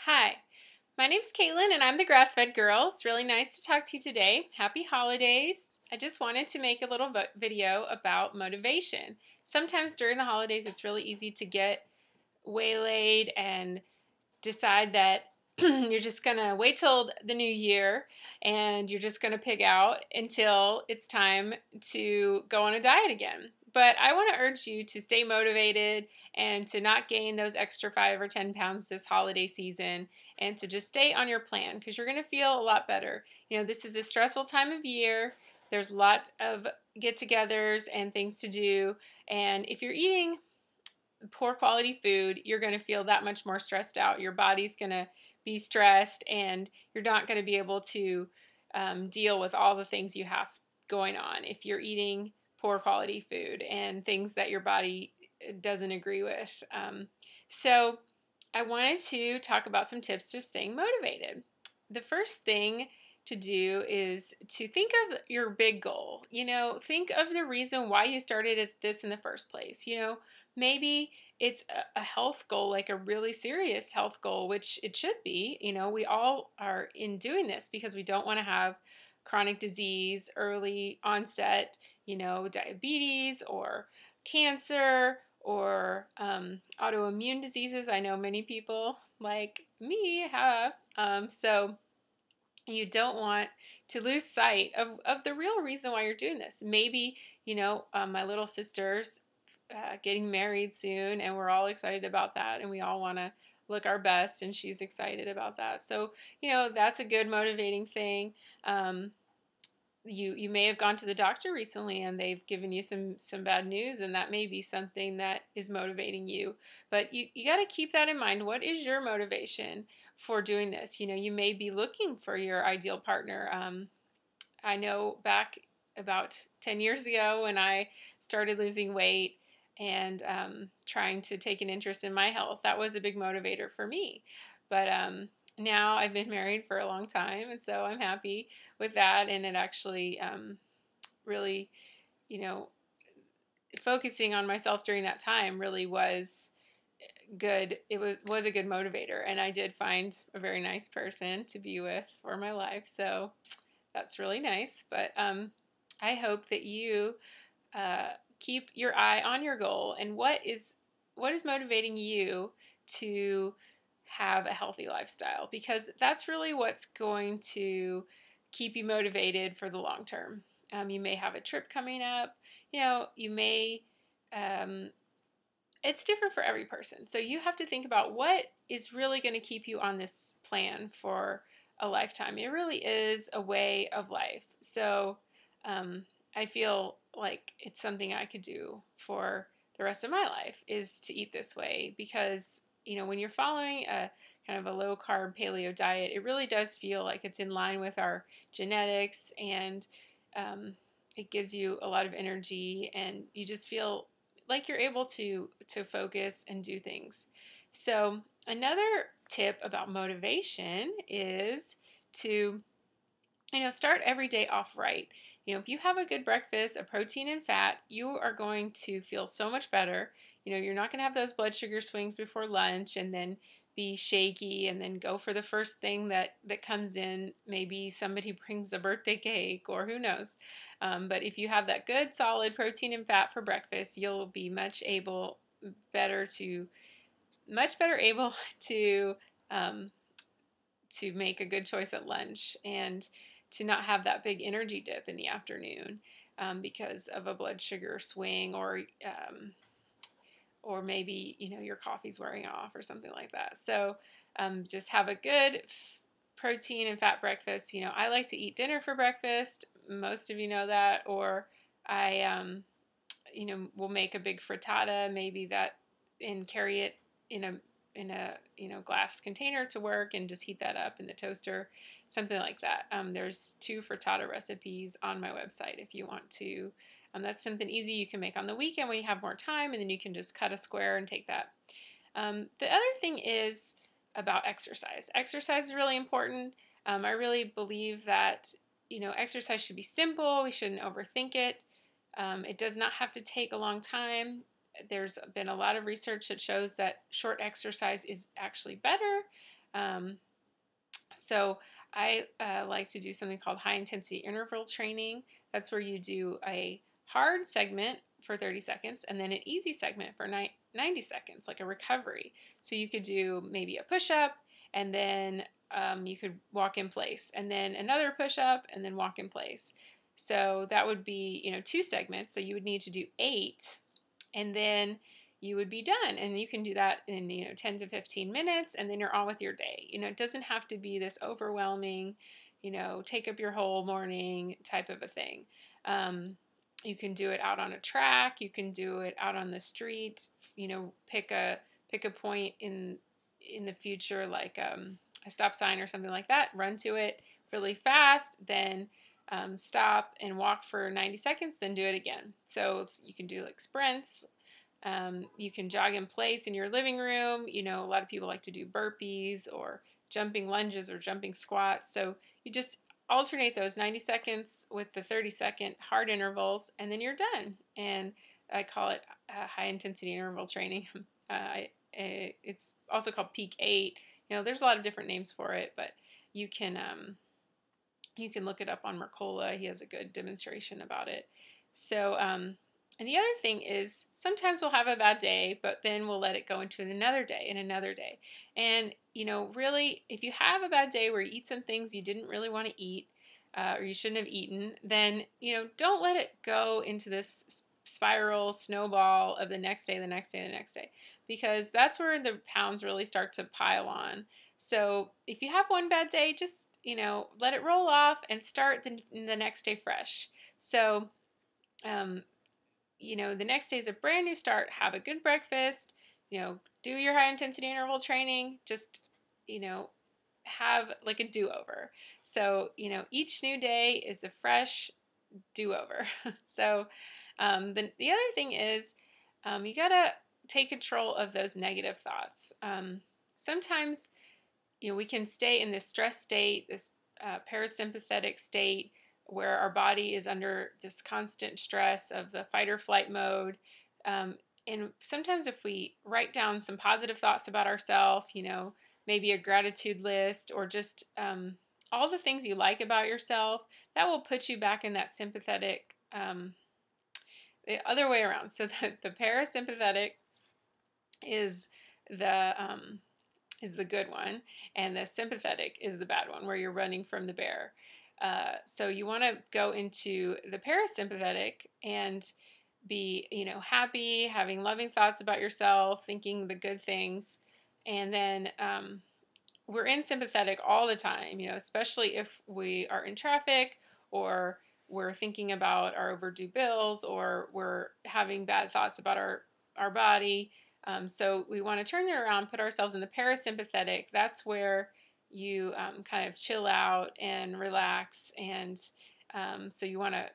Hi, my name's Caitlin and I'm the Grass-Fed Girl. It's really nice to talk to you today. Happy holidays. I just wanted to make a little video about motivation. Sometimes during the holidays it's really easy to get waylaid and decide that you're just going to wait till the new year and you're just going to pig out until it's time to go on a diet again. But I want to urge you to stay motivated and to not gain those extra 5 or 10 pounds this holiday season and to just stay on your plan because you're going to feel a lot better. You know, this is a stressful time of year. There's a lot of get-togethers and things to do. And if you're eating poor quality food, you're going to feel that much more stressed out. Your body's going to be stressed and you're not going to be able to deal with all the things you have going on if you're eating poor quality food and things that your body doesn't agree with. So I wanted to talk about some tips to staying motivated. The first thing to do is to think of your big goal. You know, think of the reason why you started at this in the first place. You know, maybe it's a health goal, like a really serious health goal, which it should be. You know, we all are in doing this because we don't want to have chronic disease, early onset, you know, diabetes or cancer or autoimmune diseases. I know many people like me have. So you don't want to lose sight of the real reason why you're doing this. Maybe, you know, my little sister's getting married soon and we're all excited about that and we all want to look our best and she's excited about that. So, you know, that's a good motivating thing. You may have gone to the doctor recently and they've given you some bad news and that may be something that is motivating you. But you got to keep that in mind. What is your motivation for doing this? You know, you may be looking for your ideal partner. I know back about 10 years ago when I started losing weight and trying to take an interest in my health, that was a big motivator for me. But now I've been married for a long time, and so I'm happy with that. And it actually really, you know, focusing on myself during that time really was good. It was a good motivator, and I did find a very nice person to be with for my life. So that's really nice. But I hope that you keep your eye on your goal and what is motivating you to have a healthy lifestyle, because that's really what's going to keep you motivated for the long term. You may have a trip coming up. You know, you may. It's different for every person. So you have to think about what is really going to keep you on this plan for a lifetime. It really is a way of life. So I feel like it's something I could do for the rest of my life is to eat this way because, you know, when you're following a kind of a low carb paleo diet, it really does feel like it's in line with our genetics and it gives you a lot of energy and you just feel like you're able to focus and do things. So another tip about motivation is to, you know, start every day off right. You know, if you have a good breakfast, a protein and fat, you are going to feel so much better. You know, you're not going to have those blood sugar swings before lunch and then be shaky and then go for the first thing that comes in. Maybe somebody brings a birthday cake or who knows. But if you have that good solid protein and fat for breakfast, you'll be much better able to make a good choice at lunch and to not have that big energy dip in the afternoon because of a blood sugar swing or maybe, you know, your coffee's wearing off or something like that. So just have a good protein and fat breakfast. You know, I like to eat dinner for breakfast. Most of you know that. Or I, you know, will make a big frittata, maybe that, and carry it in a you know, glass container to work and just heat that up in the toaster, something like that. There's 2 frittata recipes on my website if you want to. That's something easy you can make on the weekend when you have more time, and then you can just cut a square and take that. The other thing is about exercise. Exercise is really important. I really believe that, you know, exercise should be simple. We shouldn't overthink it. It does not have to take a long time. There's been a lot of research that shows that short exercise is actually better. So I like to do something called high intensity interval training. That's where you do a hard segment for 30 seconds and then an easy segment for 90 seconds, like a recovery. So you could do maybe a push up and then you could walk in place, and then another push up and then walk in place. So that would be, 2 segments. So you would need to do 8, and then you would be done. And you can do that in 10 to 15 minutes, and then you're on with your day. It doesn't have to be this overwhelming, take up your whole morning type of a thing. You can do it out on a track. You can do it out on the street. Pick a point in the future, like a stop sign or something like that. Run to it really fast, then stop and walk for 90 seconds, then do it again. So you can do like sprints. You can jog in place in your living room. A lot of people like to do burpees or jumping lunges or jumping squats. So you just alternate those 90 seconds with the 30-second hard intervals, and then you're done. And I call it high intensity interval training. It's also called Peak 8. There's a lot of different names for it, but you can look it up on Mercola. He has a good demonstration about it. So, and the other thing is sometimes we'll have a bad day, but then we'll let it go into another day and another day. And, really, if you have a bad day where you eat some things you didn't really want to eat, or you shouldn't have eaten, then, don't let it go into this spiral snowball of the next day, the next day, the next day, because that's where the pounds really start to pile on. So if you have one bad day, just, let it roll off and start the next day fresh. So, the next day is a brand new start. Have a good breakfast, do your high intensity interval training, just, have like a do-over. So, each new day is a fresh do-over. So, the other thing is, you gotta take control of those negative thoughts. Sometimes, we can stay in this stress state, this parasympathetic state, where our body is under this constant stress of the fight or flight mode. And sometimes if we write down some positive thoughts about ourselves, maybe a gratitude list, or just all the things you like about yourself, that will put you back in that sympathetic, the other way around. So the parasympathetic is the good one, and the sympathetic is the bad one, where you're running from the bear. So you want to go into the parasympathetic and be, happy, having loving thoughts about yourself, thinking the good things. And then we're in sympathetic all the time, especially if we are in traffic, or we're thinking about our overdue bills, or we're having bad thoughts about our body. So we want to turn it around, put ourselves in the parasympathetic. That's where you kind of chill out and relax. And so you want to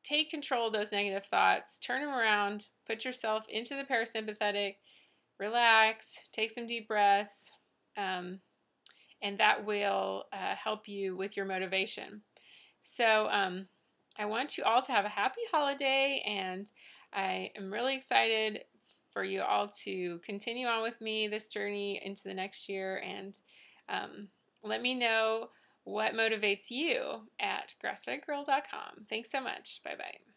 take control of those negative thoughts, turn them around, put yourself into the parasympathetic, relax, take some deep breaths, and that will help you with your motivation. So I want you all to have a happy holiday, and I am really excited for you all to continue on with me this journey into the next year. And let me know what motivates you at grassfedgirl.com. Thanks so much. Bye-bye.